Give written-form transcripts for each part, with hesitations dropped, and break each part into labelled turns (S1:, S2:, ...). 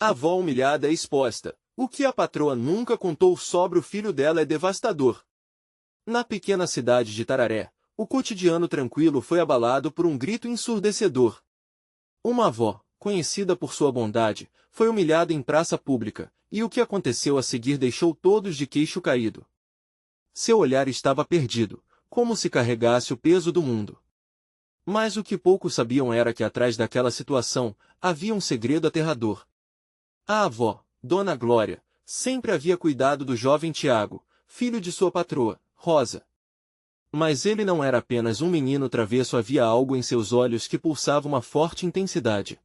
S1: A avó humilhada é exposta. O que a patroa nunca contou sobre o filho dela é devastador. Na pequena cidade de Tararé, o cotidiano tranquilo foi abalado por um grito ensurdecedor. Uma avó, conhecida por sua bondade, foi humilhada em praça pública, e o que aconteceu a seguir deixou todos de queixo caído. Seu olhar estava perdido, como se carregasse o peso do mundo. Mas o que poucos sabiam era que atrás daquela situação havia um segredo aterrador. A avó, Dona Glória, sempre havia cuidado do jovem Tiago, filho de sua patroa, Rosa. Mas ele não era apenas um menino travesso, havia algo em seus olhos que pulsava uma forte intensidade.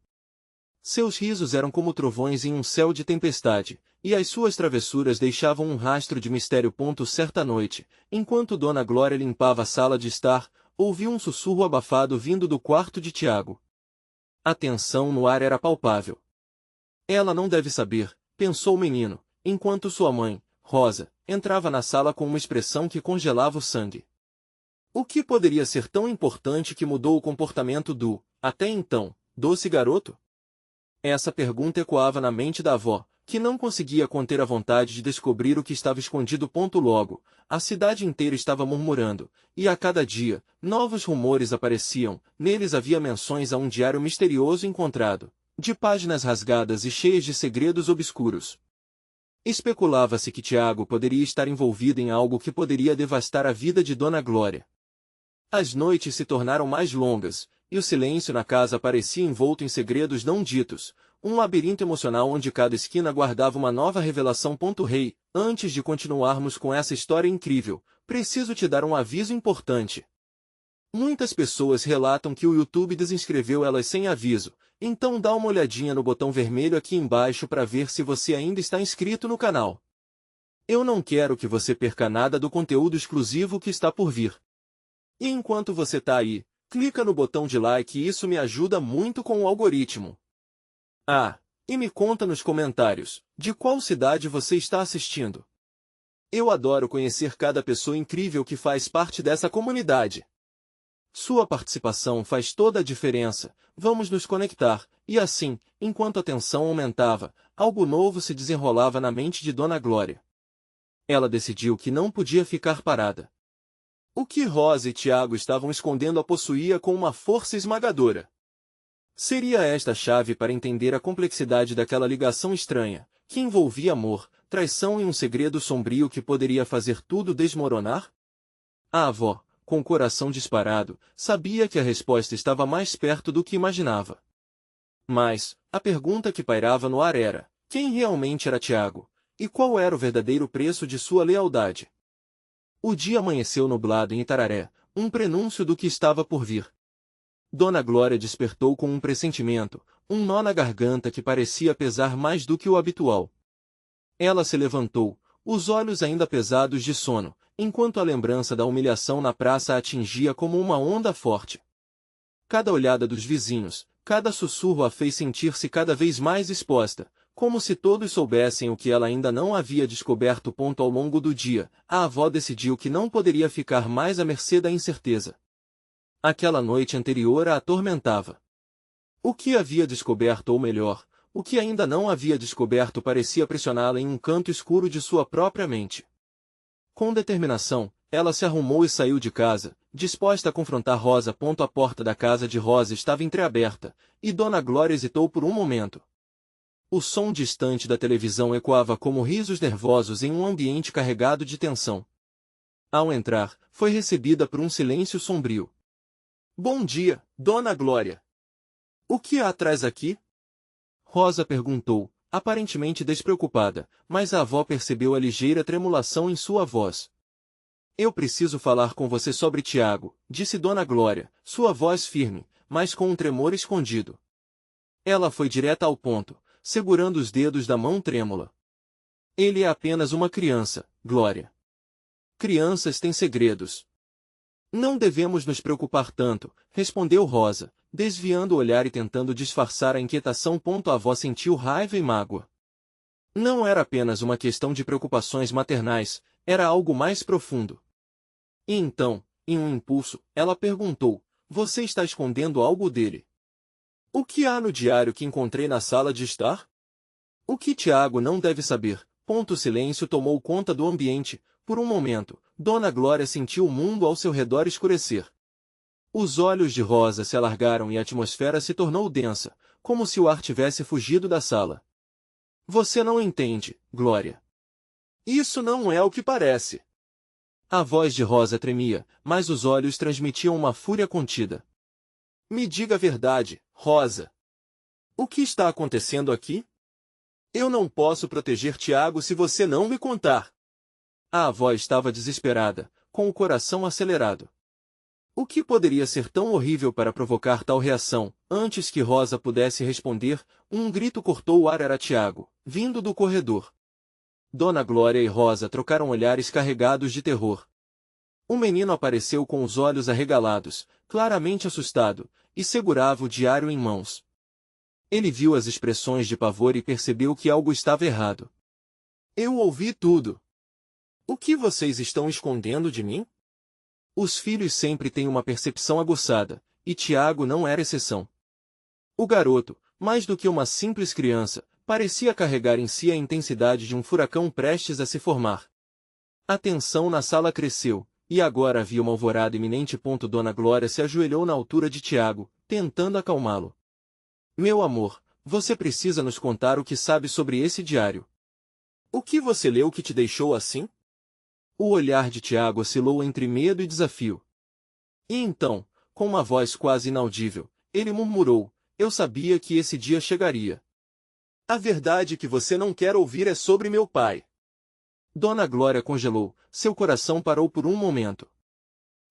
S1: Seus risos eram como trovões em um céu de tempestade, e as suas travessuras deixavam um rastro de mistério. Certa noite, enquanto Dona Glória limpava a sala de estar, ouviu um sussurro abafado vindo do quarto de Tiago. A tensão no ar era palpável. Ela não deve saber, pensou o menino, enquanto sua mãe, Rosa, entrava na sala com uma expressão que congelava o sangue. O que poderia ser tão importante que mudou o comportamento do, até então, doce garoto? Essa pergunta ecoava na mente da avó, que não conseguia conter a vontade de descobrir o que estava escondido. Logo, a cidade inteira estava murmurando, e a cada dia, novos rumores apareciam. Neles havia menções a um diário misterioso encontrado, de páginas rasgadas e cheias de segredos obscuros. Especulava-se que Tiago poderia estar envolvido em algo que poderia devastar a vida de Dona Glória. As noites se tornaram mais longas, e o silêncio na casa parecia envolto em segredos não ditos, um labirinto emocional onde cada esquina guardava uma nova revelação. Rei, antes de continuarmos com essa história incrível, preciso te dar um aviso importante. Muitas pessoas relatam que o YouTube desinscreveu elas sem aviso, então dá uma olhadinha no botão vermelho aqui embaixo para ver se você ainda está inscrito no canal. Eu não quero que você perca nada do conteúdo exclusivo que está por vir. E enquanto você tá aí, clica no botão de like e isso me ajuda muito com o algoritmo. Ah, e me conta nos comentários, de qual cidade você está assistindo. Eu adoro conhecer cada pessoa incrível que faz parte dessa comunidade. Sua participação faz toda a diferença, vamos nos conectar, e assim, enquanto a tensão aumentava, algo novo se desenrolava na mente de Dona Glória. Ela decidiu que não podia ficar parada. O que Rosa e Tiago estavam escondendo a possuía com uma força esmagadora. Seria esta a chave para entender a complexidade daquela ligação estranha, que envolvia amor, traição e um segredo sombrio que poderia fazer tudo desmoronar? A avó, com o coração disparado, sabia que a resposta estava mais perto do que imaginava. Mas, a pergunta que pairava no ar era, quem realmente era Tiago? E qual era o verdadeiro preço de sua lealdade? O dia amanheceu nublado em Itararé, um prenúncio do que estava por vir. Dona Glória despertou com um pressentimento, um nó na garganta que parecia pesar mais do que o habitual. Ela se levantou, os olhos ainda pesados de sono, enquanto a lembrança da humilhação na praça a atingia como uma onda forte. Cada olhada dos vizinhos, cada sussurro a fez sentir-se cada vez mais exposta, como se todos soubessem o que ela ainda não havia descoberto. Ao longo do dia, a avó decidiu que não poderia ficar mais à mercê da incerteza. Aquela noite anterior a atormentava. O que havia descoberto, ou melhor, o que ainda não havia descoberto, parecia pressioná-la em um canto escuro de sua própria mente. Com determinação, ela se arrumou e saiu de casa, disposta a confrontar Rosa. A porta da casa de Rosa estava entreaberta, e Dona Glória hesitou por um momento. O som distante da televisão ecoava como risos nervosos em um ambiente carregado de tensão. Ao entrar, foi recebida por um silêncio sombrio. Bom dia, Dona Glória. O que há atrás aqui? Rosa perguntou, aparentemente despreocupada, mas a avó percebeu a ligeira tremulação em sua voz. Eu preciso falar com você sobre Tiago, disse Dona Glória, sua voz firme, mas com um tremor escondido. Ela foi direta ao ponto, segurando os dedos da mão trêmula. Ele é apenas uma criança, Glória. Crianças têm segredos. Não devemos nos preocupar tanto, respondeu Rosa, desviando o olhar e tentando disfarçar a inquietação. A avó sentiu raiva e mágoa. Não era apenas uma questão de preocupações maternais, era algo mais profundo. E então, em um impulso, ela perguntou, você está escondendo algo dele? O que há no diário que encontrei na sala de estar? O que Tiago não deve saber. O silêncio tomou conta do ambiente. Por um momento, Dona Glória sentiu o mundo ao seu redor escurecer. Os olhos de Rosa se alargaram e a atmosfera se tornou densa, como se o ar tivesse fugido da sala. Você não entende, Glória. Isso não é o que parece. A voz de Rosa tremia, mas os olhos transmitiam uma fúria contida. Me diga a verdade, Rosa. O que está acontecendo aqui? Eu não posso proteger Tiago se você não me contar. A avó estava desesperada, com o coração acelerado. O que poderia ser tão horrível para provocar tal reação? Antes que Rosa pudesse responder, um grito cortou o ar. Era Tiago, vindo do corredor. Dona Glória e Rosa trocaram olhares carregados de terror. O menino apareceu com os olhos arregalados, claramente assustado, e segurava o diário em mãos. Ele viu as expressões de pavor e percebeu que algo estava errado. Eu ouvi tudo. O que vocês estão escondendo de mim? Os filhos sempre têm uma percepção aguçada, e Tiago não era exceção. O garoto, mais do que uma simples criança, parecia carregar em si a intensidade de um furacão prestes a se formar. A tensão na sala cresceu, e agora havia uma alvorada iminente. Dona Glória se ajoelhou na altura de Tiago, tentando acalmá-lo. Meu amor, você precisa nos contar o que sabe sobre esse diário. O que você leu que te deixou assim? O olhar de Tiago oscilou entre medo e desafio. E então, com uma voz quase inaudível, ele murmurou, eu sabia que esse dia chegaria. A verdade que você não quer ouvir é sobre meu pai. Dona Glória congelou, seu coração parou por um momento.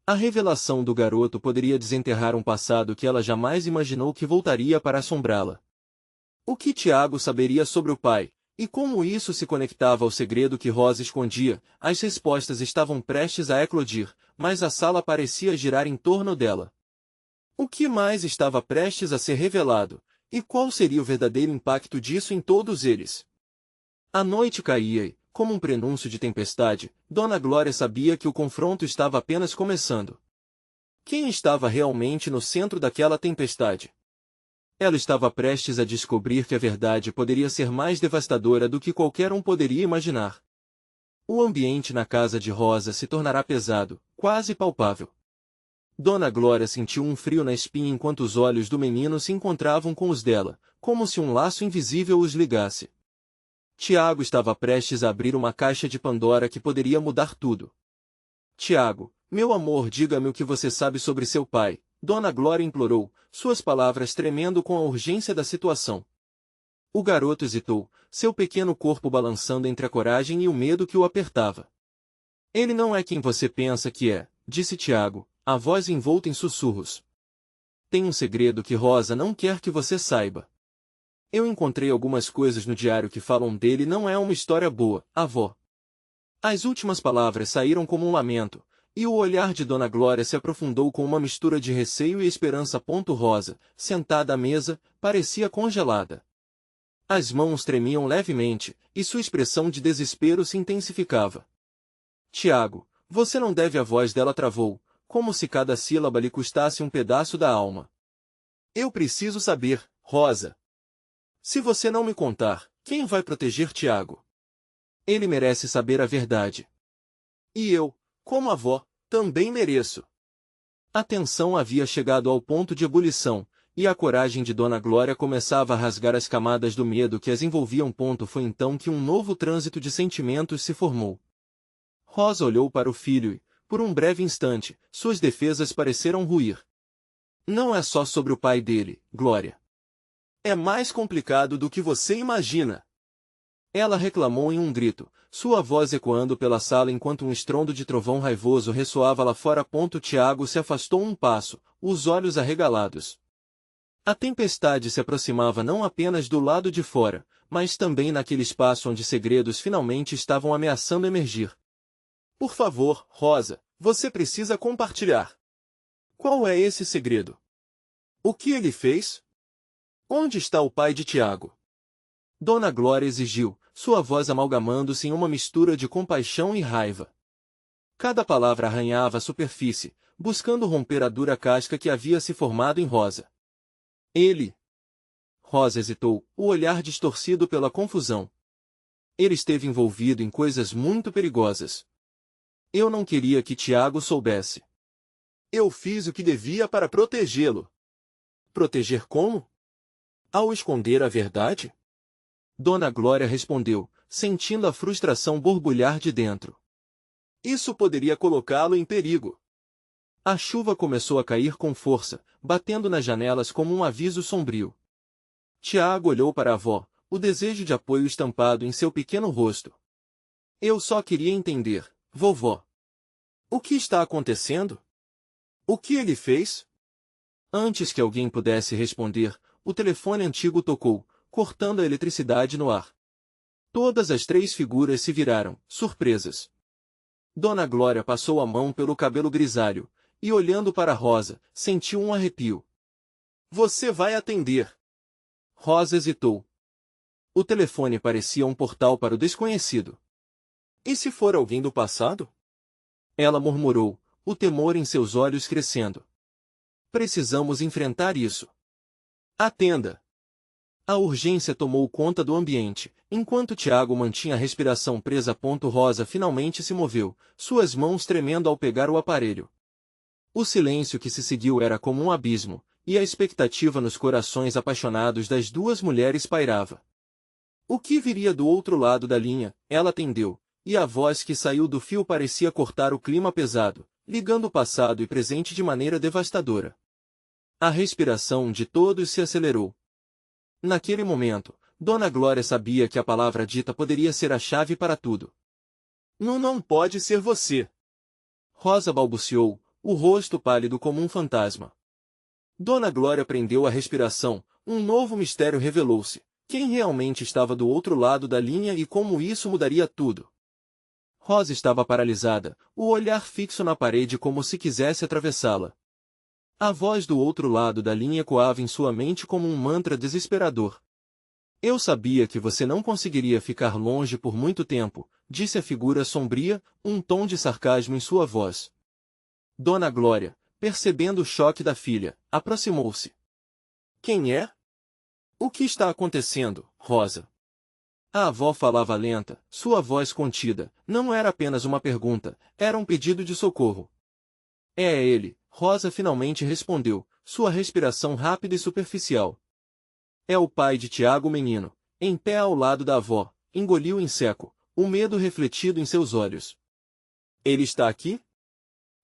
S1: A revelação do garoto poderia desenterrar um passado que ela jamais imaginou que voltaria para assombrá-la. O que Tiago saberia sobre o pai, e como isso se conectava ao segredo que Rosa escondia? As respostas estavam prestes a eclodir, mas a sala parecia girar em torno dela. O que mais estava prestes a ser revelado, e qual seria o verdadeiro impacto disso em todos eles? A noite caía e, como um prenúncio de tempestade, Dona Glória sabia que o confronto estava apenas começando. Quem estava realmente no centro daquela tempestade? Ela estava prestes a descobrir que a verdade poderia ser mais devastadora do que qualquer um poderia imaginar. O ambiente na casa de Rosa se tornará pesado, quase palpável. Dona Glória sentiu um frio na espinha enquanto os olhos do menino se encontravam com os dela, como se um laço invisível os ligasse. Tiago estava prestes a abrir uma caixa de Pandora que poderia mudar tudo. Tiago, meu amor, diga-me o que você sabe sobre seu pai, Dona Glória implorou, suas palavras tremendo com a urgência da situação. O garoto hesitou, seu pequeno corpo balançando entre a coragem e o medo que o apertava. Ele não é quem você pensa que é, disse Tiago, a voz envolta em sussurros. Tem um segredo que Rosa não quer que você saiba. Eu encontrei algumas coisas no diário que falam dele. Não é uma história boa, avó. As últimas palavras saíram como um lamento, e o olhar de Dona Glória se aprofundou com uma mistura de receio e esperança. Rosa, sentada à mesa, parecia congelada. As mãos tremiam levemente, e sua expressão de desespero se intensificava. Tiago, você não deve. A voz dela travou, como se cada sílaba lhe custasse um pedaço da alma. Eu preciso saber, Rosa. Se você não me contar, quem vai proteger Tiago? Ele merece saber a verdade. E eu, como avó, também mereço. A tensão havia chegado ao ponto de ebulição, e a coragem de Dona Glória começava a rasgar as camadas do medo que as envolviam. Foi então que um novo trânsito de sentimentos se formou. Rosa olhou para o filho e, por um breve instante, suas defesas pareceram ruir. Não é só sobre o pai dele, Glória. É mais complicado do que você imagina. Ela reclamou em um grito, sua voz ecoando pela sala enquanto um estrondo de trovão raivoso ressoava lá fora. Tiago se afastou um passo, os olhos arregalados. A tempestade se aproximava não apenas do lado de fora, mas também naquele espaço onde segredos finalmente estavam ameaçando emergir. Por favor, Rosa, você precisa compartilhar. Qual é esse segredo? O que ele fez? Onde está o pai de Tiago? Dona Glória exigiu, sua voz amalgamando-se em uma mistura de compaixão e raiva. Cada palavra arranhava a superfície, buscando romper a dura casca que havia se formado em Rosa. Ele. Rosa hesitou, o olhar distorcido pela confusão. Ele esteve envolvido em coisas muito perigosas. Eu não queria que Tiago soubesse. Eu fiz o que devia para protegê-lo. Proteger como? Ao esconder a verdade? Dona Glória respondeu, sentindo a frustração borbulhar de dentro. Isso poderia colocá-lo em perigo. A chuva começou a cair com força, batendo nas janelas como um aviso sombrio. Tiago olhou para a avó, o desejo de apoio estampado em seu pequeno rosto. Eu só queria entender, vovó. O que está acontecendo? O que ele fez? Antes que alguém pudesse responder, o telefone antigo tocou, cortando a eletricidade no ar. Todas as três figuras se viraram, surpresas. Dona Glória passou a mão pelo cabelo grisalho, e olhando para Rosa, sentiu um arrepio. Você vai atender. Rosa hesitou. O telefone parecia um portal para o desconhecido. E se for alguém do passado? Ela murmurou, o temor em seus olhos crescendo. Precisamos enfrentar isso. Atenda. A urgência tomou conta do ambiente, enquanto Tiago mantinha a respiração presa. Rosa finalmente se moveu, suas mãos tremendo ao pegar o aparelho. O silêncio que se seguiu era como um abismo, e a expectativa nos corações apaixonados das duas mulheres pairava. O que viria do outro lado da linha? Ela atendeu, e a voz que saiu do fio parecia cortar o clima pesado, ligando o passado e presente de maneira devastadora. A respiração de todos se acelerou. Naquele momento, Dona Glória sabia que a palavra dita poderia ser a chave para tudo. Não pode ser você. Rosa balbuciou, o rosto pálido como um fantasma. Dona Glória prendeu a respiração, um novo mistério revelou-se. Quem realmente estava do outro lado da linha e como isso mudaria tudo? Rosa estava paralisada, o olhar fixo na parede como se quisesse atravessá-la. A voz do outro lado da linha ecoava em sua mente como um mantra desesperador. Eu sabia que você não conseguiria ficar longe por muito tempo, disse a figura sombria, um tom de sarcasmo em sua voz. Dona Glória, percebendo o choque da filha, aproximou-se. Quem é? O que está acontecendo, Rosa? A avó falava lenta, sua voz contida, não era apenas uma pergunta, era um pedido de socorro. É ele, Rosa finalmente respondeu, sua respiração rápida e superficial. É o pai de Tiago menino, em pé ao lado da avó, engoliu em seco, o medo refletido em seus olhos. Ele está aqui?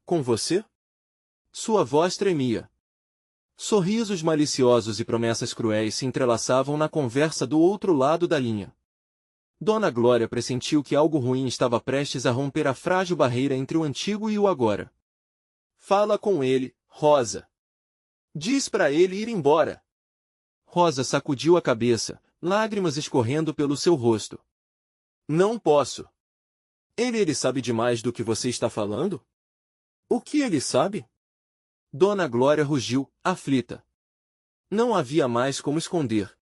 S1: Com você? Sua voz tremia. Sorrisos maliciosos e promessas cruéis se entrelaçavam na conversa do outro lado da linha. Dona Glória pressentiu que algo ruim estava prestes a romper a frágil barreira entre o antigo e o agora. Fala com ele, Rosa. Diz para ele ir embora. Rosa sacudiu a cabeça, lágrimas escorrendo pelo seu rosto. Não posso. Ele sabe demais do que você está falando? O que ele sabe? Dona Glória rugiu, aflita. Não havia mais como esconder.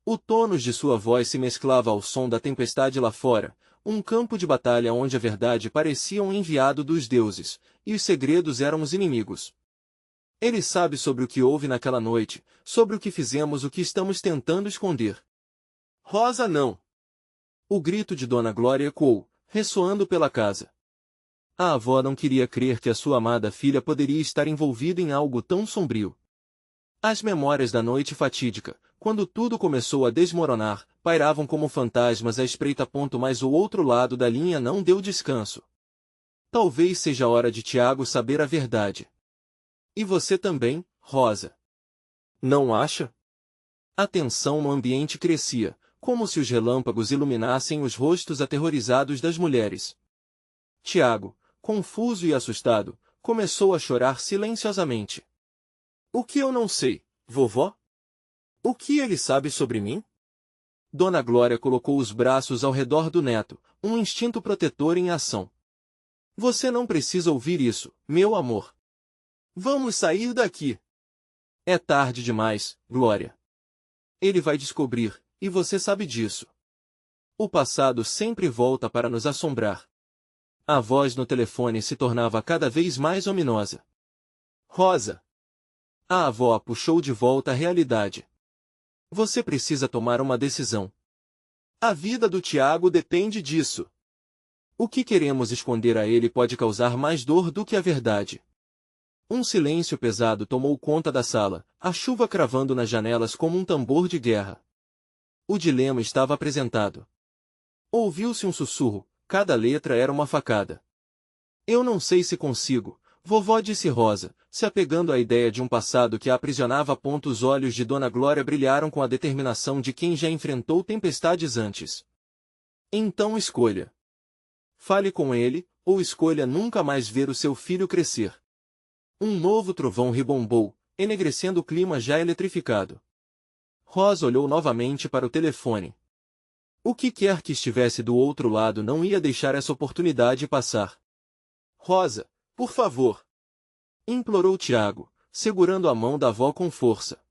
S1: O tônus de sua voz se mesclava ao som da tempestade lá fora, um campo de batalha onde a verdade parecia um enviado dos deuses, e os segredos eram os inimigos. Ele sabe sobre o que houve naquela noite, sobre o que fizemos, o que estamos tentando esconder. Rosa não! O grito de Dona Glória ecoou, ressoando pela casa. A avó não queria crer que a sua amada filha poderia estar envolvida em algo tão sombrio. As memórias da noite fatídica, quando tudo começou a desmoronar, pairavam como fantasmas à espreita. Mas o outro lado da linha não deu descanso. Talvez seja a hora de Tiago saber a verdade. E você também, Rosa. Não acha? A tensão no ambiente crescia, como se os relâmpagos iluminassem os rostos aterrorizados das mulheres. Tiago, confuso e assustado, começou a chorar silenciosamente. O que eu não sei, vovó? O que ele sabe sobre mim? Dona Glória colocou os braços ao redor do neto, um instinto protetor em ação. Você não precisa ouvir isso, meu amor. Vamos sair daqui. É tarde demais, Glória. Ele vai descobrir, e você sabe disso. O passado sempre volta para nos assombrar. A voz no telefone se tornava cada vez mais ominosa. Rosa! A avó a puxou de volta à realidade. Você precisa tomar uma decisão. A vida do Tiago depende disso. O que queremos esconder a ele pode causar mais dor do que a verdade. Um silêncio pesado tomou conta da sala, a chuva cravando nas janelas como um tambor de guerra. O dilema estava apresentado. Ouviu-se um sussurro, cada letra era uma facada. Eu não sei se consigo, vovó, disse Rosa, se apegando à ideia de um passado que a aprisionava. Os olhos de Dona Glória brilharam com a determinação de quem já enfrentou tempestades antes. Então escolha. Fale com ele, ou escolha nunca mais ver o seu filho crescer. Um novo trovão ribombou, enegrecendo o clima já eletrificado. Rosa olhou novamente para o telefone. O que quer que estivesse do outro lado não ia deixar essa oportunidade passar. Rosa, por favor! Implorou Tiago, segurando a mão da avó com força.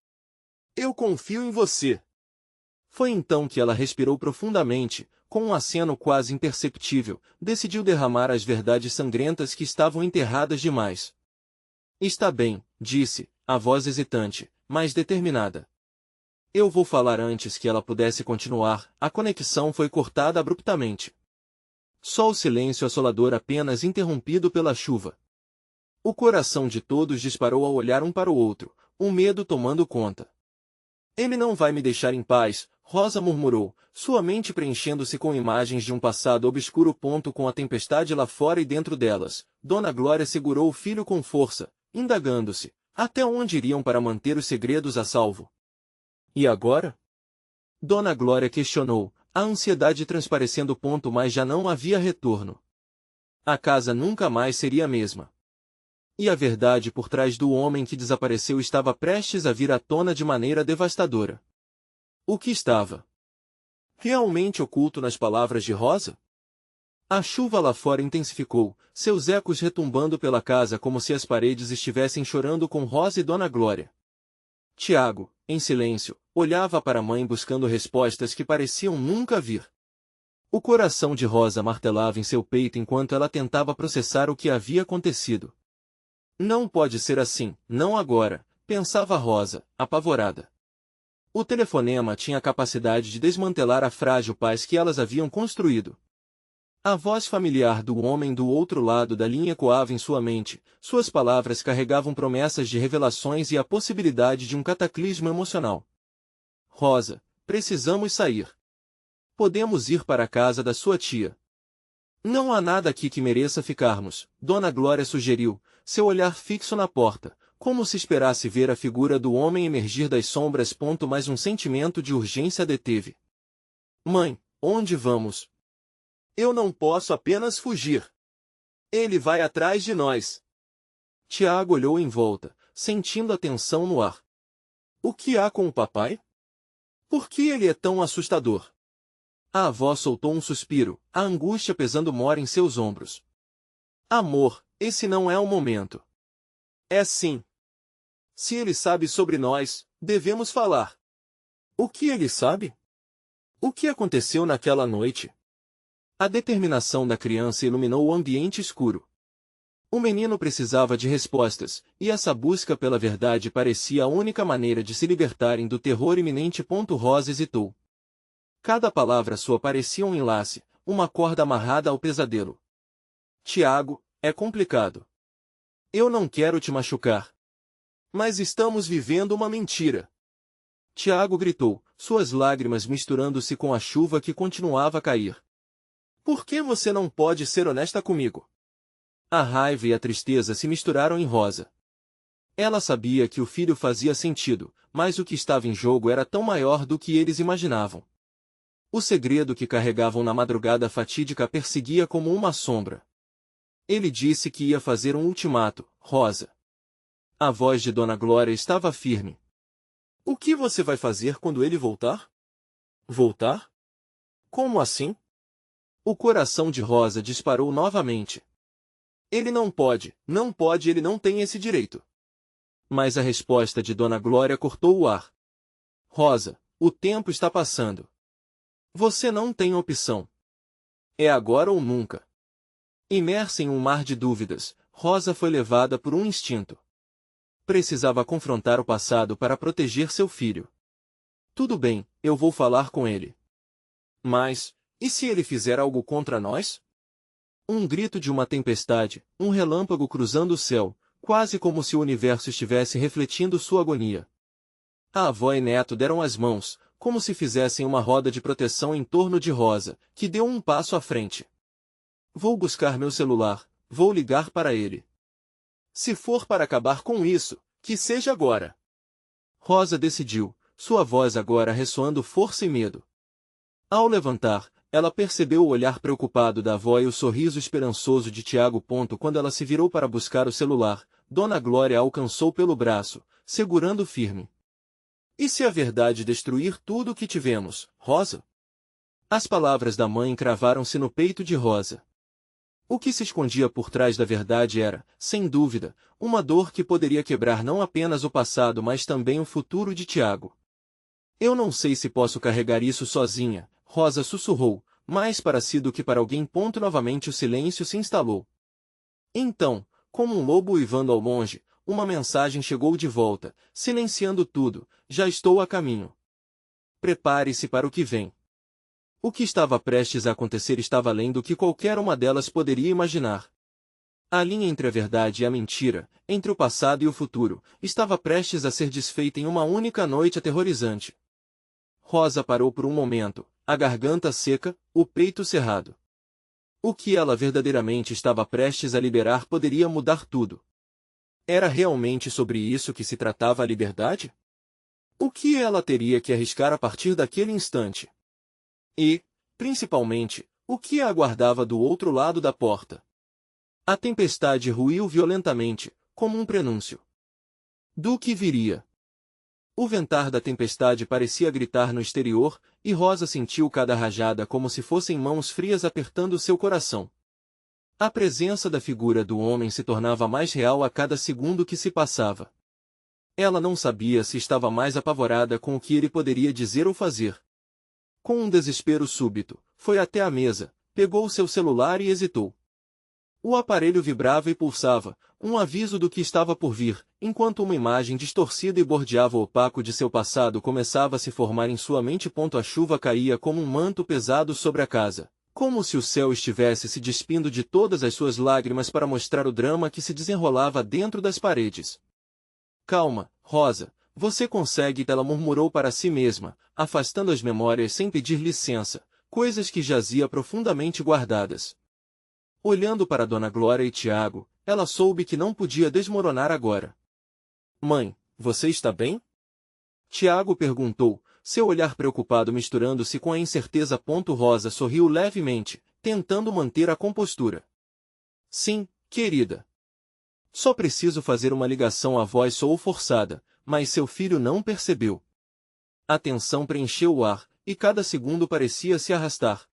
S1: Eu confio em você. Foi então que ela respirou profundamente, com um aceno quase imperceptível, decidiu derramar as verdades sangrentas que estavam enterradas demais. Está bem, disse, a voz hesitante, mas determinada. Eu vou falar. Antes que ela pudesse continuar, a conexão foi cortada abruptamente. Só o silêncio assolador apenas interrompido pela chuva. O coração de todos disparou ao olhar um para o outro, o medo tomando conta. Ele não vai me deixar em paz, Rosa murmurou, sua mente preenchendo-se com imagens de um passado obscuro. Com a tempestade lá fora e dentro delas, Dona Glória segurou o filho com força, indagando-se, até onde iriam para manter os segredos a salvo. E agora? Dona Glória questionou, a ansiedade transparecendo. Mas já não havia retorno. A casa nunca mais seria a mesma. E a verdade por trás do homem que desapareceu estava prestes a vir à tona de maneira devastadora. O que estava realmente oculto nas palavras de Rosa? A chuva lá fora intensificou, seus ecos retumbando pela casa como se as paredes estivessem chorando com Rosa e Dona Glória. Tiago, em silêncio, olhava para a mãe buscando respostas que pareciam nunca vir. O coração de Rosa martelava em seu peito enquanto ela tentava processar o que havia acontecido. Não pode ser assim, não agora, pensava Rosa, apavorada. O telefonema tinha a capacidade de desmantelar a frágil paz que elas haviam construído. A voz familiar do homem do outro lado da linha ecoava em sua mente, suas palavras carregavam promessas de revelações e a possibilidade de um cataclismo emocional. Rosa, precisamos sair. Podemos ir para a casa da sua tia. Não há nada aqui que mereça ficarmos, Dona Glória sugeriu, seu olhar fixo na porta, como se esperasse ver a figura do homem emergir das sombras. Mas um sentimento de urgência a deteve. Mãe, onde vamos? Eu não posso apenas fugir. Ele vai atrás de nós. Tiago olhou em volta, sentindo a tensão no ar. O que há com o papai? Por que ele é tão assustador? A avó soltou um suspiro, a angústia pesando mora em seus ombros. Amor, esse não é o momento. É sim. Se ele sabe sobre nós, devemos falar. O que ele sabe? O que aconteceu naquela noite? A determinação da criança iluminou o ambiente escuro. O menino precisava de respostas, e essa busca pela verdade parecia a única maneira de se libertarem do terror iminente. Rosa hesitou. Cada palavra sua parecia um enlace, uma corda amarrada ao pesadelo. Tiago, é complicado. Eu não quero te machucar. Mas estamos vivendo uma mentira. Tiago gritou, suas lágrimas misturando-se com a chuva que continuava a cair. Por que você não pode ser honesta comigo? A raiva e a tristeza se misturaram em Rosa. Ela sabia que o filho fazia sentido, mas o que estava em jogo era tão maior do que eles imaginavam. O segredo que carregavam na madrugada fatídica perseguia como uma sombra. Ele disse que ia fazer um ultimato, Rosa. A voz de Dona Glória estava firme. O que você vai fazer quando ele voltar? Voltar? Como assim? O coração de Rosa disparou novamente. Ele não pode, ele não tem esse direito. Mas a resposta de Dona Glória cortou o ar. Rosa, o tempo está passando. Você não tem opção. É agora ou nunca. Imersa em um mar de dúvidas, Rosa foi levada por um instinto. Precisava confrontar o passado para proteger seu filho. Tudo bem, eu vou falar com ele. Mas, e se ele fizer algo contra nós? Um grito de uma tempestade, um relâmpago cruzando o céu, quase como se o universo estivesse refletindo sua agonia. A avó e neto deram as mãos, como se fizessem uma roda de proteção em torno de Rosa, que deu um passo à frente. Vou buscar meu celular, vou ligar para ele. Se for para acabar com isso, que seja agora. Rosa decidiu, sua voz agora ressoando força e medo. Ao levantar, ela percebeu o olhar preocupado da avó e o sorriso esperançoso de Tiago. Quando ela se virou para buscar o celular, Dona Glória a alcançou pelo braço, segurando firme. E se a verdade destruir tudo o que tivemos, Rosa? As palavras da mãe cravaram-se no peito de Rosa. O que se escondia por trás da verdade era, sem dúvida, uma dor que poderia quebrar não apenas o passado mas também o futuro de Tiago. Eu não sei se posso carregar isso sozinha, Rosa sussurrou, mais para si do que para alguém. Novamente o silêncio se instalou. Então, como um lobo uivando ao longe, uma mensagem chegou de volta, silenciando tudo: já estou a caminho. Prepare-se para o que vem. O que estava prestes a acontecer estava além do que qualquer uma delas poderia imaginar. A linha entre a verdade e a mentira, entre o passado e o futuro, estava prestes a ser desfeita em uma única noite aterrorizante. Rosa parou por um momento, a garganta seca, o peito cerrado. O que ela verdadeiramente estava prestes a liberar poderia mudar tudo. Era realmente sobre isso que se tratava a liberdade? O que ela teria que arriscar a partir daquele instante? E, principalmente, o que a aguardava do outro lado da porta? A tempestade ruiu violentamente, como um prenúncio do que viria. O ventar da tempestade parecia gritar no exterior, e Rosa sentiu cada rajada como se fossem mãos frias apertando seu coração. A presença da figura do homem se tornava mais real a cada segundo que se passava. Ela não sabia se estava mais apavorada com o que ele poderia dizer ou fazer. Com um desespero súbito, foi até a mesa, pegou seu celular e hesitou. O aparelho vibrava e pulsava, um aviso do que estava por vir, enquanto uma imagem distorcida e bordeava o opaco de seu passado começava a se formar em sua mente. A chuva caía como um manto pesado sobre a casa, como se o céu estivesse se despindo de todas as suas lágrimas para mostrar o drama que se desenrolava dentro das paredes. Calma, Rosa, você consegue, ela murmurou para si mesma, afastando as memórias sem pedir licença, coisas que jazia profundamente guardadas. Olhando para Dona Glória e Tiago, ela soube que não podia desmoronar agora. Mãe, você está bem? Tiago perguntou, seu olhar preocupado misturando-se com a incerteza. Rosa sorriu levemente, tentando manter a compostura. Sim, querida. Só preciso fazer uma ligação. A voz soou forçada, mas seu filho não percebeu. A tensão preencheu o ar, e cada segundo parecia se arrastar.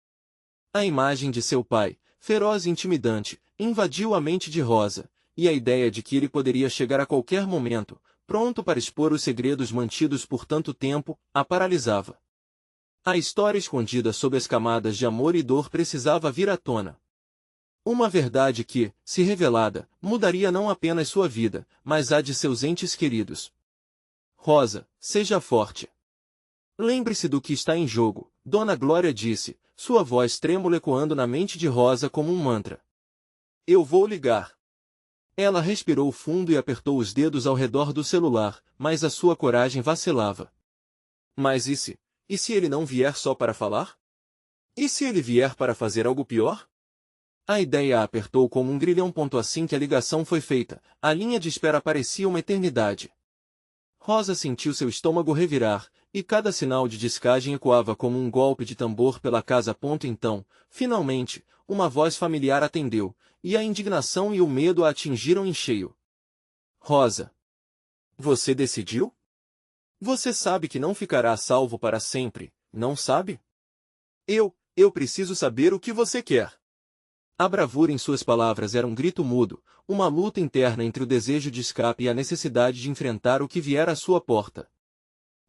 S1: A imagem de seu pai, feroz e intimidante, invadiu a mente de Rosa, e a ideia de que ele poderia chegar a qualquer momento, pronto para expor os segredos mantidos por tanto tempo, a paralisava. A história escondida sob as camadas de amor e dor precisava vir à tona. Uma verdade que, se revelada, mudaria não apenas sua vida, mas a de seus entes queridos. Rosa, seja forte. Lembre-se do que está em jogo, Dona Glória disse, sua voz trêmula ecoando na mente de Rosa como um mantra. Eu vou ligar. Ela respirou fundo e apertou os dedos ao redor do celular, mas a sua coragem vacilava. Mas e se ele não vier só para falar? E se ele vier para fazer algo pior? A ideia a apertou como um grilhão. Assim que a ligação foi feita, a linha de espera parecia uma eternidade. Rosa sentiu seu estômago revirar, e cada sinal de descagem ecoava como um golpe de tambor pela casa. Então, finalmente, uma voz familiar atendeu, e a indignação e o medo a atingiram em cheio. Rosa. Você decidiu? Você sabe que não ficará a salvo para sempre, não sabe? Eu preciso saber o que você quer. A bravura em suas palavras era um grito mudo, uma luta interna entre o desejo de escape e a necessidade de enfrentar o que vier à sua porta.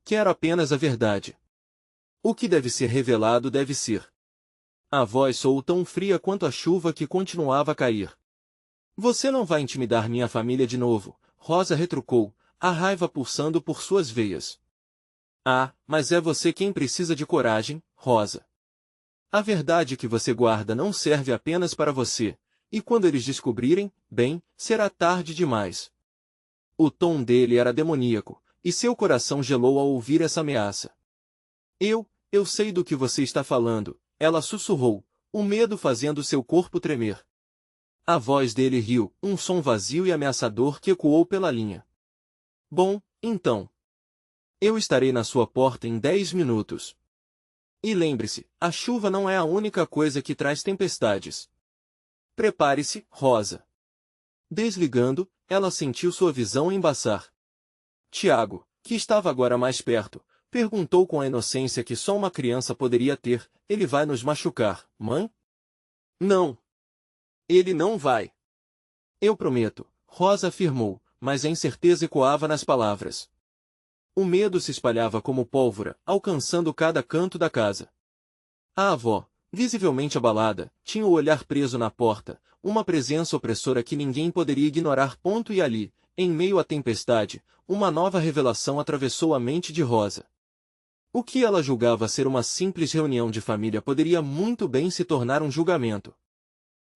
S1: Quero apenas a verdade. O que deve ser revelado deve ser. A voz soou tão fria quanto a chuva que continuava a cair. Você não vai intimidar minha família de novo, Rosa retrucou, a raiva pulsando por suas veias. Ah, mas é você quem precisa de coragem, Rosa. A verdade que você guarda não serve apenas para você, e quando eles descobrirem, bem, será tarde demais. O tom dele era demoníaco, e seu coração gelou ao ouvir essa ameaça. Eu sei do que você está falando, ela sussurrou, o medo fazendo seu corpo tremer. A voz dele riu, um som vazio e ameaçador que ecoou pela linha. Bom, então. Eu estarei na sua porta em 10 minutos. E lembre-se, a chuva não é a única coisa que traz tempestades. Prepare-se, Rosa. Desligando, ela sentiu sua visão embaçar. Tiago, que estava agora mais perto, perguntou com a inocência que só uma criança poderia ter, ele vai nos machucar, mãe? Não. Ele não vai. Eu prometo, Rosa afirmou, mas a incerteza ecoava nas palavras. O medo se espalhava como pólvora, alcançando cada canto da casa. A avó, visivelmente abalada, tinha o olhar preso na porta, uma presença opressora que ninguém poderia ignorar. E ali, em meio à tempestade, uma nova revelação atravessou a mente de Rosa. O que ela julgava ser uma simples reunião de família poderia muito bem se tornar um julgamento.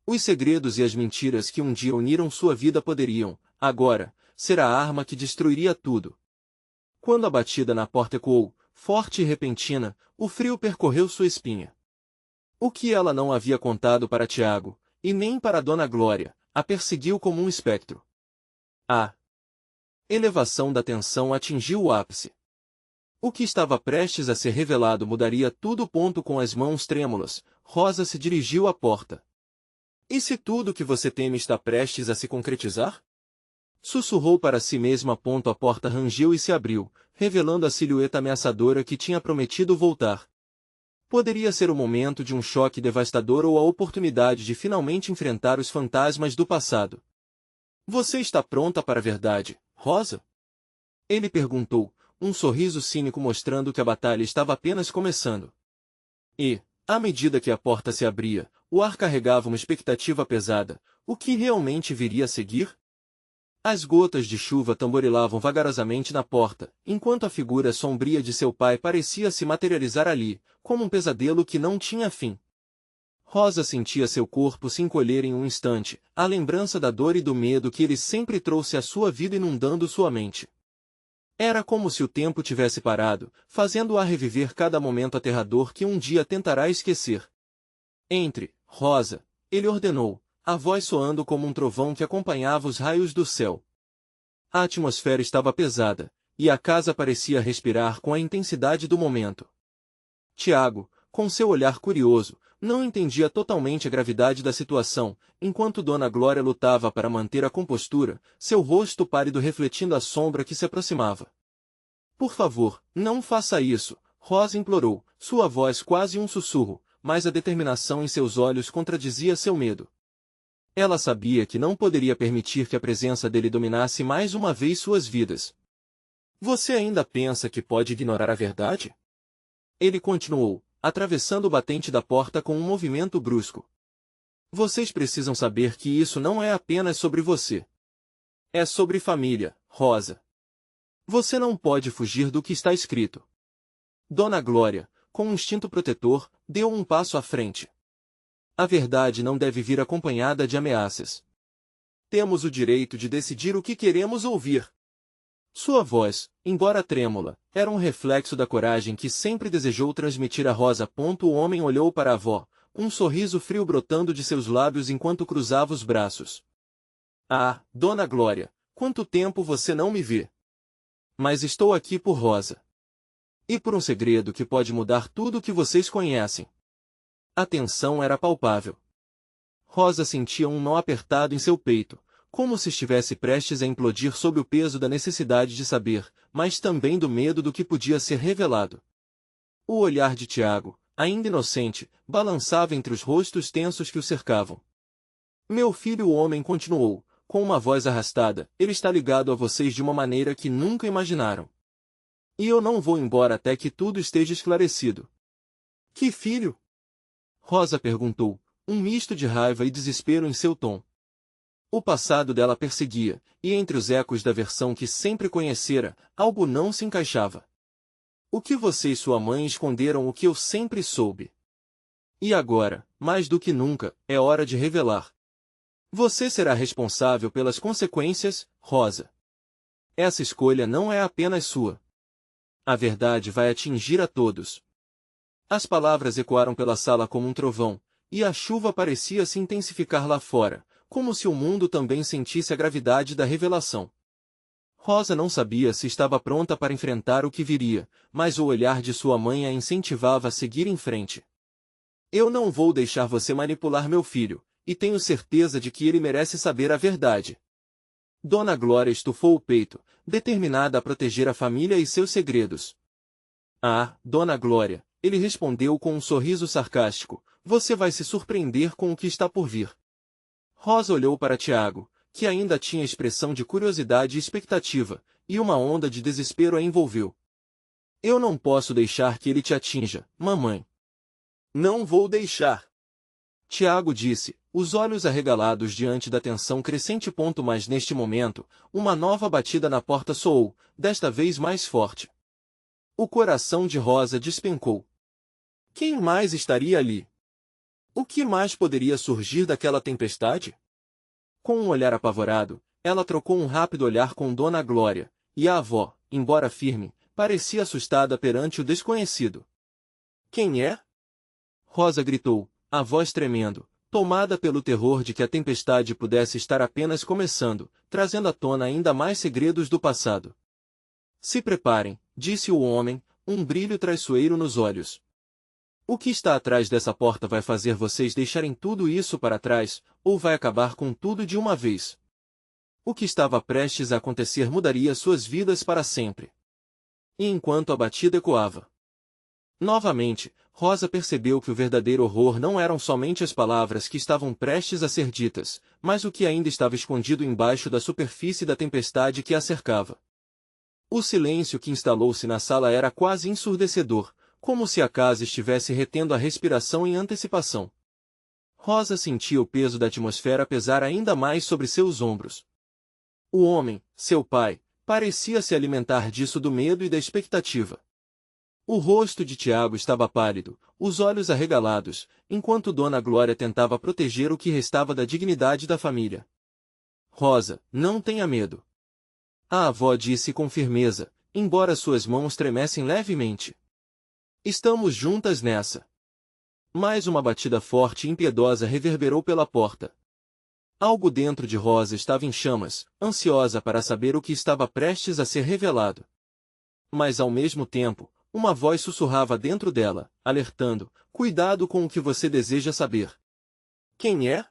S1: Os segredos e as mentiras que um dia uniram sua vida poderiam, agora, ser a arma que destruiria tudo. Quando a batida na porta ecoou, forte e repentina, o frio percorreu sua espinha. O que ela não havia contado para Tiago, e nem para Dona Glória, a perseguiu como um espectro. A elevação da tensão atingiu o ápice. O que estava prestes a ser revelado mudaria tudo. Com as mãos trêmulas, Rosa se dirigiu à porta. E se tudo que você teme está prestes a se concretizar? Sussurrou para si mesma. A porta rangeu e se abriu, revelando a silhueta ameaçadora que tinha prometido voltar. Poderia ser o momento de um choque devastador ou a oportunidade de finalmente enfrentar os fantasmas do passado. Você está pronta para a verdade, Rosa? Ele perguntou, um sorriso cínico mostrando que a batalha estava apenas começando. E, à medida que a porta se abria, o ar carregava uma expectativa pesada. O que realmente viria a seguir? As gotas de chuva tamborilavam vagarosamente na porta, enquanto a figura sombria de seu pai parecia se materializar ali, como um pesadelo que não tinha fim. Rosa sentia seu corpo se encolher em um instante, a lembrança da dor e do medo que ele sempre trouxe à sua vida inundando sua mente. Era como se o tempo tivesse parado, fazendo-a reviver cada momento aterrador que um dia tentará esquecer. Entre, Rosa, ele ordenou, a voz soando como um trovão que acompanhava os raios do céu. A atmosfera estava pesada, e a casa parecia respirar com a intensidade do momento. Tiago, com seu olhar curioso, não entendia totalmente a gravidade da situação, enquanto Dona Glória lutava para manter a compostura, seu rosto pálido refletindo a sombra que se aproximava. Por favor, não faça isso, Rosa implorou, sua voz quase um sussurro, mas a determinação em seus olhos contradizia seu medo. Ela sabia que não poderia permitir que a presença dele dominasse mais uma vez suas vidas. Você ainda pensa que pode ignorar a verdade? Ele continuou, atravessando o batente da porta com um movimento brusco. Vocês precisam saber que isso não é apenas sobre você. É sobre família, Rosa. Você não pode fugir do que está escrito. Dona Glória, com um instinto protetor, deu um passo à frente. A verdade não deve vir acompanhada de ameaças. Temos o direito de decidir o que queremos ouvir. Sua voz, embora trêmula, era um reflexo da coragem que sempre desejou transmitir a Rosa. O homem olhou para a avó, um sorriso frio brotando de seus lábios enquanto cruzava os braços. Ah, Dona Glória, quanto tempo você não me vê? Mas estou aqui por Rosa. E por um segredo que pode mudar tudo o que vocês conhecem. A tensão era palpável. Rosa sentia um nó apertado em seu peito, como se estivesse prestes a implodir sob o peso da necessidade de saber, mas também do medo do que podia ser revelado. O olhar de Tiago, ainda inocente, balançava entre os rostos tensos que o cercavam. Meu filho, o homem continuou, com uma voz arrastada, ele está ligado a vocês de uma maneira que nunca imaginaram. E eu não vou embora até que tudo esteja esclarecido. Que filho? Rosa perguntou, um misto de raiva e desespero em seu tom. O passado dela perseguia, e entre os ecos da versão que sempre conhecera, algo não se encaixava. O que você e sua mãe esconderam o que eu sempre soube. E agora, mais do que nunca, é hora de revelar. Você será responsável pelas consequências, Rosa. Essa escolha não é apenas sua. A verdade vai atingir a todos. As palavras ecoaram pela sala como um trovão, e a chuva parecia se intensificar lá fora, como se o mundo também sentisse a gravidade da revelação. Rosa não sabia se estava pronta para enfrentar o que viria, mas o olhar de sua mãe a incentivava a seguir em frente. Eu não vou deixar você manipular meu filho, e tenho certeza de que ele merece saber a verdade. Dona Glória estufou o peito, determinada a proteger a família e seus segredos. Ah, Dona Glória, ele respondeu com um sorriso sarcástico, você vai se surpreender com o que está por vir. Rosa olhou para Tiago, que ainda tinha expressão de curiosidade e expectativa, e uma onda de desespero a envolveu. Eu não posso deixar que ele te atinja, mamãe. Não vou deixar. Tiago disse, os olhos arregalados diante da tensão crescente. Mas neste momento, uma nova batida na porta soou, desta vez mais forte. O coração de Rosa despencou. Quem mais estaria ali? O que mais poderia surgir daquela tempestade? Com um olhar apavorado, ela trocou um rápido olhar com Dona Glória, e a avó, embora firme, parecia assustada perante o desconhecido. Quem é? Rosa gritou, a voz tremendo, tomada pelo terror de que a tempestade pudesse estar apenas começando, trazendo à tona ainda mais segredos do passado. Se preparem, disse o homem, um brilho traiçoeiro nos olhos. O que está atrás dessa porta vai fazer vocês deixarem tudo isso para trás, ou vai acabar com tudo de uma vez? O que estava prestes a acontecer mudaria suas vidas para sempre. E enquanto a batida ecoava, novamente, Rosa percebeu que o verdadeiro horror não eram somente as palavras que estavam prestes a ser ditas, mas o que ainda estava escondido embaixo da superfície da tempestade que a cercava. O silêncio que instalou-se na sala era quase ensurdecedor, como se a casa estivesse retendo a respiração em antecipação. Rosa sentia o peso da atmosfera pesar ainda mais sobre seus ombros. O homem, seu pai, parecia se alimentar disso do medo e da expectativa. O rosto de Tiago estava pálido, os olhos arregalados, enquanto Dona Glória tentava proteger o que restava da dignidade da família. Rosa, não tenha medo. A avó disse com firmeza, embora suas mãos tremessem levemente. Estamos juntas nessa. Mais uma batida forte e impiedosa reverberou pela porta. Algo dentro de Rosa estava em chamas, ansiosa para saber o que estava prestes a ser revelado. Mas ao mesmo tempo, uma voz sussurrava dentro dela, alertando, cuidado com o que você deseja saber. Quem é?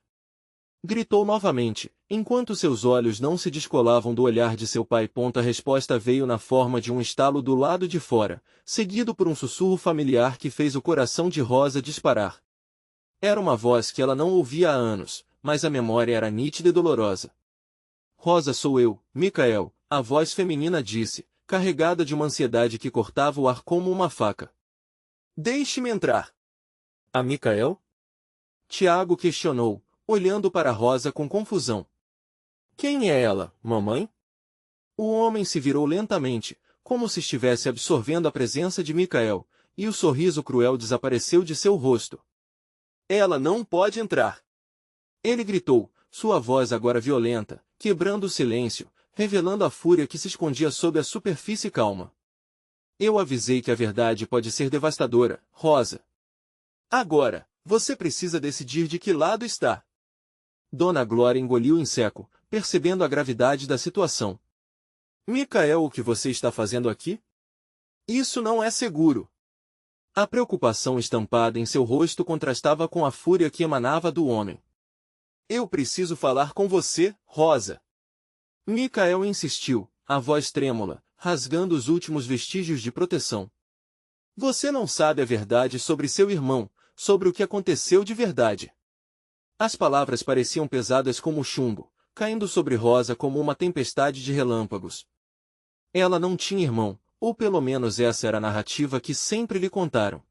S1: Gritou novamente, enquanto seus olhos não se descolavam do olhar de seu pai. A resposta veio na forma de um estalo do lado de fora, seguido por um sussurro familiar que fez o coração de Rosa disparar. Era uma voz que ela não ouvia há anos, mas a memória era nítida e dolorosa. Rosa, sou eu, Micael, a voz feminina disse, carregada de uma ansiedade que cortava o ar como uma faca. Deixe-me entrar. A Micael? Tiago questionou, olhando para Rosa com confusão. Quem é ela, mamãe? O homem se virou lentamente, como se estivesse absorvendo a presença de Micael, e o sorriso cruel desapareceu de seu rosto. Ela não pode entrar. Ele gritou, sua voz agora violenta, quebrando o silêncio, revelando a fúria que se escondia sob a superfície calma. Eu avisei que a verdade pode ser devastadora, Rosa. Agora, você precisa decidir de que lado está. Dona Glória engoliu em seco, percebendo a gravidade da situação. Micael, o que você está fazendo aqui? Isso não é seguro. A preocupação estampada em seu rosto contrastava com a fúria que emanava do homem. Eu preciso falar com você, Rosa. Micael insistiu, a voz trêmula, rasgando os últimos vestígios de proteção. Você não sabe a verdade sobre seu irmão, sobre o que aconteceu de verdade. As palavras pareciam pesadas como chumbo, caindo sobre Rosa como uma tempestade de relâmpagos. Ela não tinha irmão, ou pelo menos essa era a narrativa que sempre lhe contaram.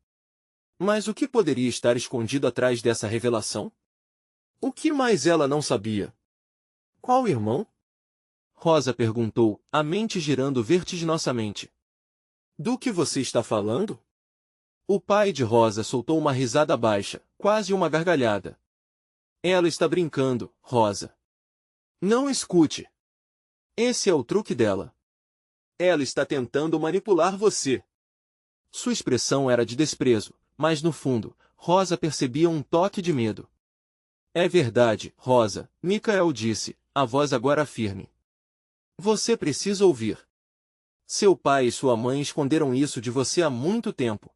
S1: Mas o que poderia estar escondido atrás dessa revelação? O que mais ela não sabia? Qual irmão? Rosa perguntou, a mente girando vertiginosamente. Do que você está falando? O pai de Rosa soltou uma risada baixa, quase uma gargalhada. Ela está brincando, Rosa. Não escute. Esse é o truque dela. Ela está tentando manipular você. Sua expressão era de desprezo, mas no fundo, Rosa percebia um toque de medo. É verdade, Rosa, Michael disse, a voz agora firme. Você precisa ouvir. Seu pai e sua mãe esconderam isso de você há muito tempo.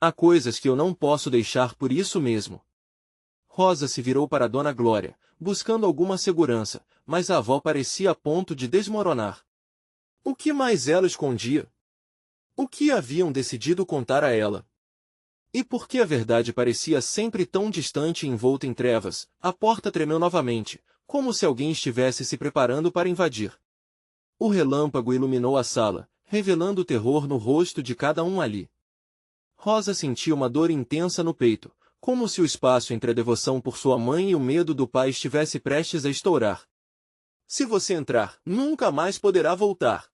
S1: Há coisas que eu não posso deixar por isso mesmo. Rosa se virou para Dona Glória, buscando alguma segurança, mas a avó parecia a ponto de desmoronar. O que mais ela escondia? O que haviam decidido contar a ela? E por que a verdade parecia sempre tão distante e envolta em trevas? A porta tremeu novamente, como se alguém estivesse se preparando para invadir. O relâmpago iluminou a sala, revelando o terror no rosto de cada um ali. Rosa sentia uma dor intensa no peito, como se o espaço entre a devoção por sua mãe e o medo do pai estivesse prestes a estourar. Se você entrar, nunca mais poderá voltar.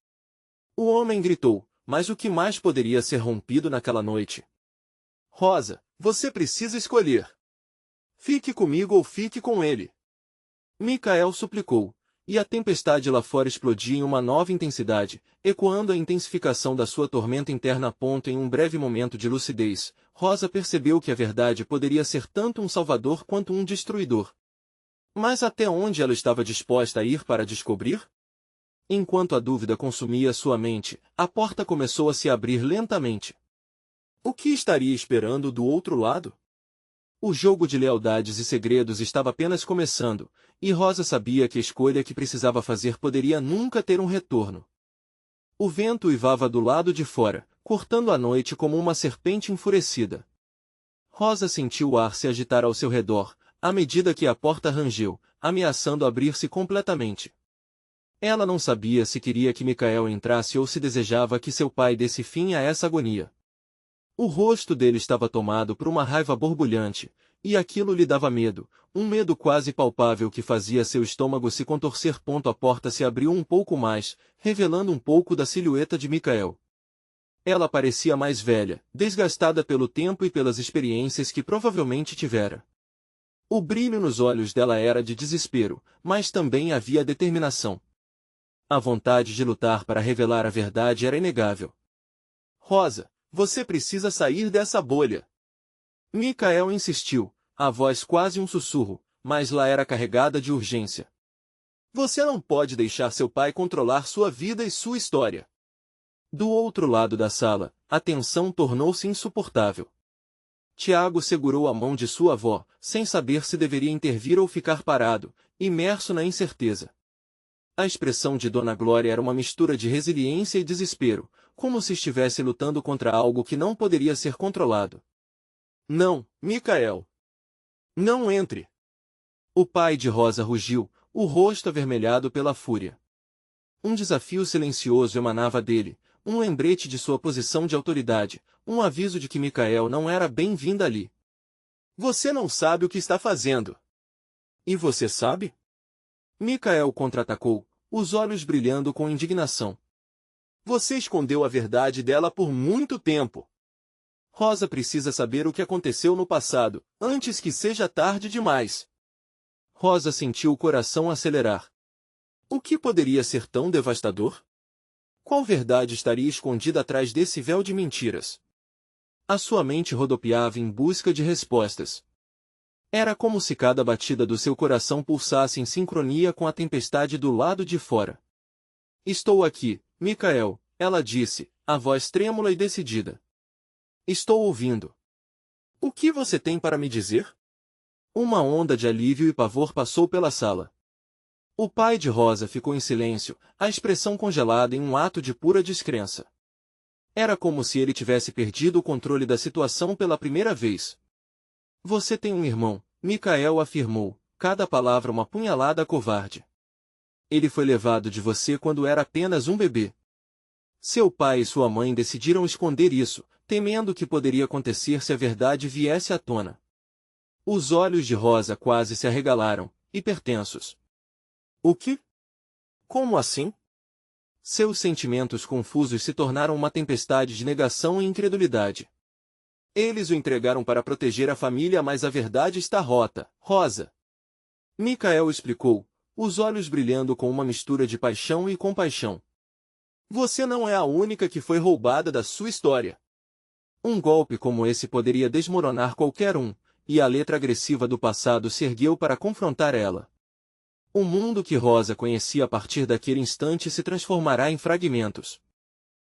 S1: O homem gritou, mas o que mais poderia ser rompido naquela noite? Rosa, você precisa escolher. Fique comigo ou fique com ele. Michael suplicou, e a tempestade lá fora explodia em uma nova intensidade, ecoando a intensificação da sua tormenta interna. Em um breve momento de lucidez, Rosa percebeu que a verdade poderia ser tanto um salvador quanto um destruidor. Mas até onde ela estava disposta a ir para descobrir? Enquanto a dúvida consumia sua mente, a porta começou a se abrir lentamente. O que estaria esperando do outro lado? O jogo de lealdades e segredos estava apenas começando, e Rosa sabia que a escolha que precisava fazer poderia nunca ter um retorno. O vento uivava do lado de fora, cortando a noite como uma serpente enfurecida. Rosa sentiu o ar se agitar ao seu redor, à medida que a porta rangeu, ameaçando abrir-se completamente. Ela não sabia se queria que Michael entrasse ou se desejava que seu pai desse fim a essa agonia. O rosto dele estava tomado por uma raiva borbulhante, e aquilo lhe dava medo, um medo quase palpável que fazia seu estômago se contorcer. A porta se abriu um pouco mais, revelando um pouco da silhueta de Michael. Ela parecia mais velha, desgastada pelo tempo e pelas experiências que provavelmente tivera. O brilho nos olhos dela era de desespero, mas também havia determinação. A vontade de lutar para revelar a verdade era inegável. Rosa, você precisa sair dessa bolha. Michael insistiu, a voz quase um sussurro, mas lá era carregada de urgência. Você não pode deixar seu pai controlar sua vida e sua história. Do outro lado da sala, a tensão tornou-se insuportável. Tiago segurou a mão de sua avó, sem saber se deveria intervir ou ficar parado, imerso na incerteza. A expressão de Dona Glória era uma mistura de resiliência e desespero, como se estivesse lutando contra algo que não poderia ser controlado. Não, Michael. Não entre. O pai de Rosa rugiu, o rosto avermelhado pela fúria. Um desafio silencioso emanava dele, um lembrete de sua posição de autoridade, um aviso de que Michael não era bem-vindo ali. Você não sabe o que está fazendo. E você sabe? Michael contra-atacou, os olhos brilhando com indignação. Você escondeu a verdade dela por muito tempo. Rosa precisa saber o que aconteceu no passado, antes que seja tarde demais. Rosa sentiu o coração acelerar. O que poderia ser tão devastador? Qual verdade estaria escondida atrás desse véu de mentiras? A sua mente rodopiava em busca de respostas. Era como se cada batida do seu coração pulsasse em sincronia com a tempestade do lado de fora. Estou aqui, Michael, ela disse, a voz trêmula e decidida. Estou ouvindo. O que você tem para me dizer? Uma onda de alívio e pavor passou pela sala. O pai de Rosa ficou em silêncio, a expressão congelada em um ato de pura descrença. Era como se ele tivesse perdido o controle da situação pela primeira vez. Você tem um irmão, Michael afirmou, cada palavra uma punhalada covarde. Ele foi levado de você quando era apenas um bebê. Seu pai e sua mãe decidiram esconder isso, temendo o que poderia acontecer se a verdade viesse à tona. Os olhos de Rosa quase se arregalaram, hipertensos. O que? Como assim? Seus sentimentos confusos se tornaram uma tempestade de negação e incredulidade. Eles o entregaram para proteger a família, mas a verdade está rota, Rosa. Michael explicou, os olhos brilhando com uma mistura de paixão e compaixão. Você não é a única que foi roubada da sua história. Um golpe como esse poderia desmoronar qualquer um, e a letra agressiva do passado se ergueu para confrontar ela. O mundo que Rosa conhecia a partir daquele instante se transformará em fragmentos.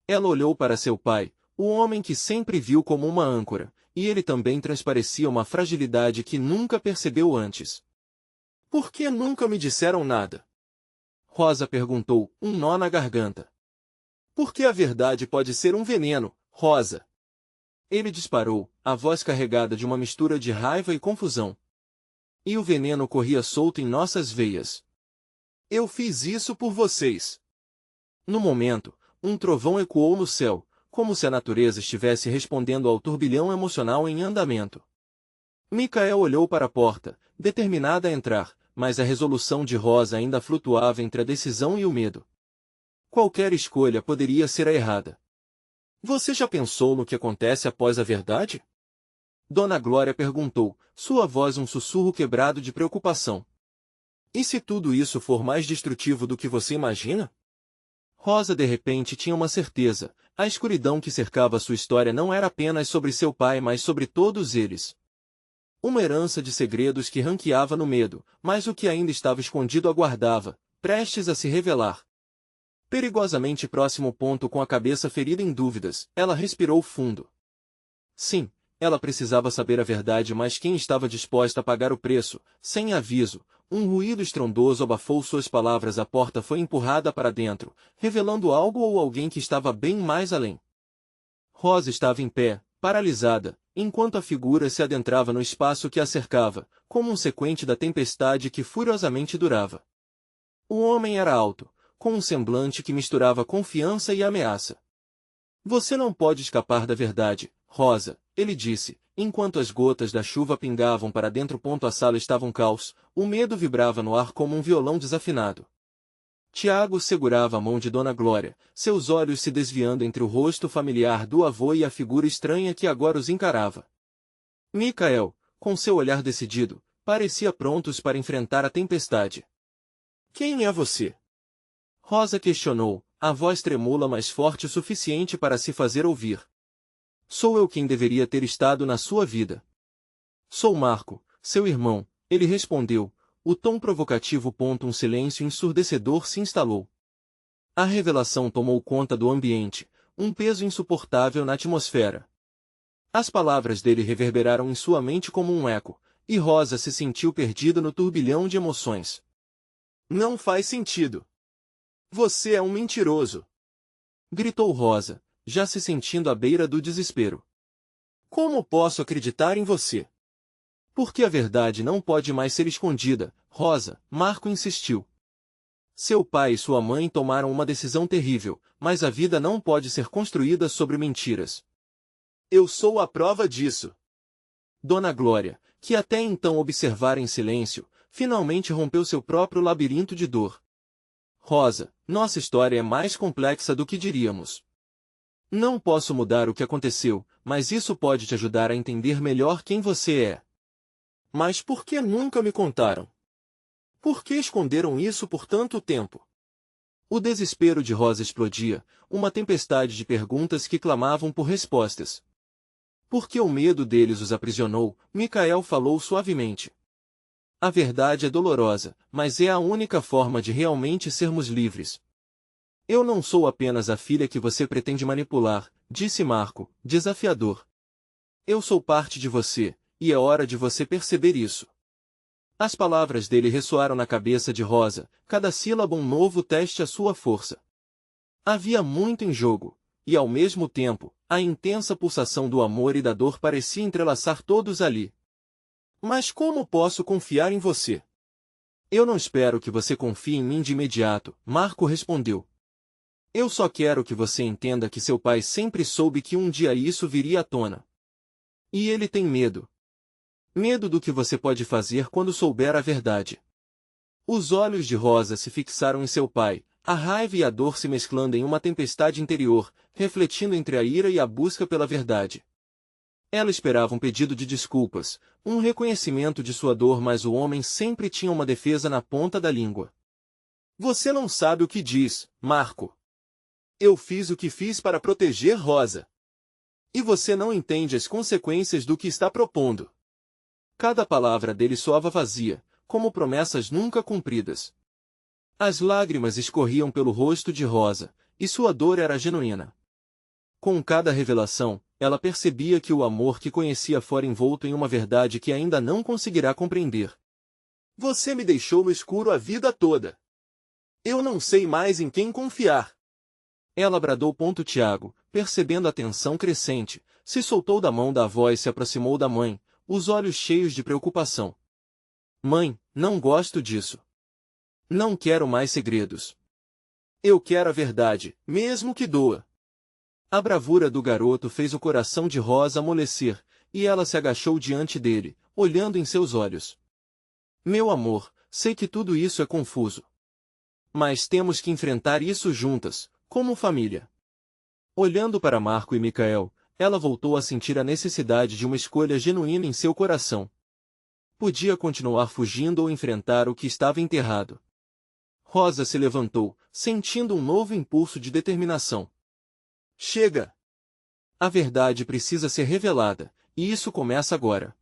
S1: Ela olhou para seu pai, o homem que sempre viu como uma âncora, e ele também transparecia uma fragilidade que nunca percebeu antes. Por que nunca me disseram nada? Rosa perguntou, um nó na garganta. Porque a verdade pode ser um veneno, Rosa. Ele disparou, a voz carregada de uma mistura de raiva e confusão. E o veneno corria solto em nossas veias. Eu fiz isso por vocês. No momento, um trovão ecoou no céu, como se a natureza estivesse respondendo ao turbilhão emocional em andamento. Michael olhou para a porta, determinada a entrar, mas a resolução de Rosa ainda flutuava entre a decisão e o medo. Qualquer escolha poderia ser a errada. Você já pensou no que acontece após a verdade? Dona Glória perguntou, sua voz um sussurro quebrado de preocupação. E se tudo isso for mais destrutivo do que você imagina? Rosa de repente tinha uma certeza, a escuridão que cercava sua história não era apenas sobre seu pai, mas sobre todos eles. Uma herança de segredos que ranqueava no medo, mas o que ainda estava escondido aguardava, prestes a se revelar. Perigosamente próximo ao ponto, com a cabeça ferida em dúvidas, ela respirou fundo. Sim, ela precisava saber a verdade, mas quem estava disposta a pagar o preço? Sem aviso, um ruído estrondoso abafou suas palavras. A porta foi empurrada para dentro, revelando algo ou alguém que estava bem mais além. Rosa estava em pé, paralisada, enquanto a figura se adentrava no espaço que a cercava, como um sequente da tempestade que furiosamente durava. O homem era alto, com um semblante que misturava confiança e ameaça. Você não pode escapar da verdade, Rosa, ele disse, enquanto as gotas da chuva pingavam para dentro. A sala estava um caos, o medo vibrava no ar como um violão desafinado. Tiago segurava a mão de Dona Glória, seus olhos se desviando entre o rosto familiar do avô e a figura estranha que agora os encarava. Michael, com seu olhar decidido, parecia prontos para enfrentar a tempestade. Quem é você? Rosa questionou, a voz tremula mas forte o suficiente para se fazer ouvir. Sou eu quem deveria ter estado na sua vida. Sou Marco, seu irmão, ele respondeu, o tom provocativo. Um silêncio ensurdecedor se instalou. A revelação tomou conta do ambiente, um peso insuportável na atmosfera. As palavras dele reverberaram em sua mente como um eco, e Rosa se sentiu perdida no turbilhão de emoções. Não faz sentido. Você é um mentiroso! Gritou Rosa, já se sentindo à beira do desespero. Como posso acreditar em você? Porque a verdade não pode mais ser escondida, Rosa, Marco insistiu. Seu pai e sua mãe tomaram uma decisão terrível, mas a vida não pode ser construída sobre mentiras. Eu sou a prova disso. Dona Glória, que até então observara em silêncio, finalmente rompeu seu próprio labirinto de dor. Rosa, nossa história é mais complexa do que diríamos. Não posso mudar o que aconteceu, mas isso pode te ajudar a entender melhor quem você é. Mas por que nunca me contaram? Por que esconderam isso por tanto tempo? O desespero de Rosa explodia, uma tempestade de perguntas que clamavam por respostas. Porque o medo deles os aprisionou, Michael falou suavemente. A verdade é dolorosa, mas é a única forma de realmente sermos livres. Eu não sou apenas a filha que você pretende manipular, disse Marco, desafiador. Eu sou parte de você, e é hora de você perceber isso. As palavras dele ressoaram na cabeça de Rosa, cada sílaba um novo teste à sua força. Havia muito em jogo, e ao mesmo tempo, a intensa pulsação do amor e da dor parecia entrelaçar todos ali. Mas como posso confiar em você? Eu não espero que você confie em mim de imediato, Marco respondeu. Eu só quero que você entenda que seu pai sempre soube que um dia isso viria à tona. E ele tem medo. Medo do que você pode fazer quando souber a verdade. Os olhos de Rosa se fixaram em seu pai, a raiva e a dor se mesclando em uma tempestade interior, refletindo entre a ira e a busca pela verdade. Ela esperava um pedido de desculpas, um reconhecimento de sua dor, mas o homem sempre tinha uma defesa na ponta da língua. Você não sabe o que diz, Marco. Eu fiz o que fiz para proteger Rosa. E você não entende as consequências do que está propondo. Cada palavra dele soava vazia, como promessas nunca cumpridas. As lágrimas escorriam pelo rosto de Rosa, e sua dor era genuína. Com cada revelação, ela percebia que o amor que conhecia fora envolto em uma verdade que ainda não conseguirá compreender. Você me deixou no escuro a vida toda. Eu não sei mais em quem confiar. Ela bradou. Tiago, percebendo a tensão crescente, se soltou da mão da avó e se aproximou da mãe, os olhos cheios de preocupação. Mãe, não gosto disso. Não quero mais segredos. Eu quero a verdade, mesmo que doa. A bravura do garoto fez o coração de Rosa amolecer, e ela se agachou diante dele, olhando em seus olhos. Meu amor, sei que tudo isso é confuso. Mas temos que enfrentar isso juntas, como família. Olhando para Marco e Micael, ela voltou a sentir a necessidade de uma escolha genuína em seu coração. Podia continuar fugindo ou enfrentar o que estava enterrado. Rosa se levantou, sentindo um novo impulso de determinação. Chega! A verdade precisa ser revelada, e isso começa agora.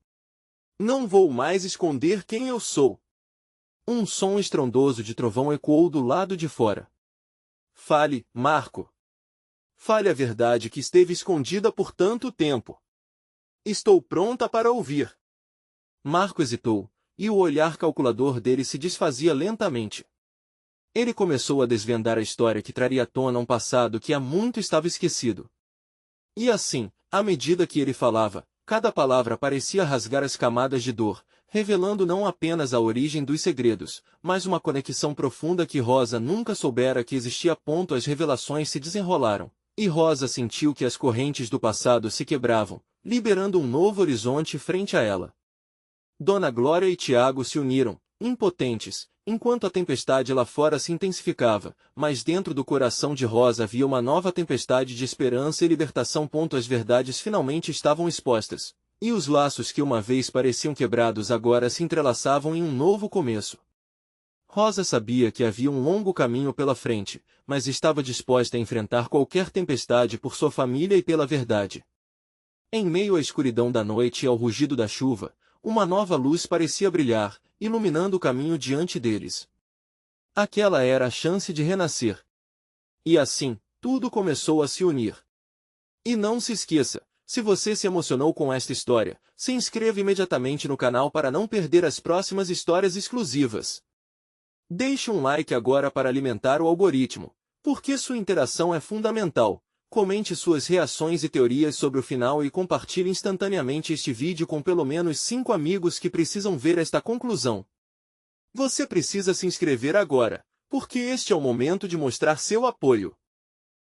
S1: Não vou mais esconder quem eu sou. Um som estrondoso de trovão ecoou do lado de fora. Fale, Marco. Fale a verdade que esteve escondida por tanto tempo. Estou pronta para ouvir. Marco hesitou, e o olhar calculador dele se desfazia lentamente. Ele começou a desvendar a história que traria à tona um passado que há muito estava esquecido. E assim, à medida que ele falava, cada palavra parecia rasgar as camadas de dor, revelando não apenas a origem dos segredos, mas uma conexão profunda que Rosa nunca soubera que existia. As revelações se desenrolaram, e Rosa sentiu que as correntes do passado se quebravam, liberando um novo horizonte frente a ela. Dona Glória e Tiago se uniram, impotentes, enquanto a tempestade lá fora se intensificava, mas dentro do coração de Rosa havia uma nova tempestade de esperança e libertação. As verdades finalmente estavam expostas, e os laços que uma vez pareciam quebrados agora se entrelaçavam em um novo começo. Rosa sabia que havia um longo caminho pela frente, mas estava disposta a enfrentar qualquer tempestade por sua família e pela verdade. Em meio à escuridão da noite e ao rugido da chuva, uma nova luz parecia brilhar, iluminando o caminho diante deles. Aquela era a chance de renascer. E assim, tudo começou a se unir. E não se esqueça, se você se emocionou com esta história, se inscreva imediatamente no canal para não perder as próximas histórias exclusivas. Deixe um like agora para alimentar o algoritmo, porque sua interação é fundamental. Comente suas reações e teorias sobre o final e compartilhe instantaneamente este vídeo com pelo menos 5 amigos que precisam ver esta conclusão. Você precisa se inscrever agora, porque este é o momento de mostrar seu apoio.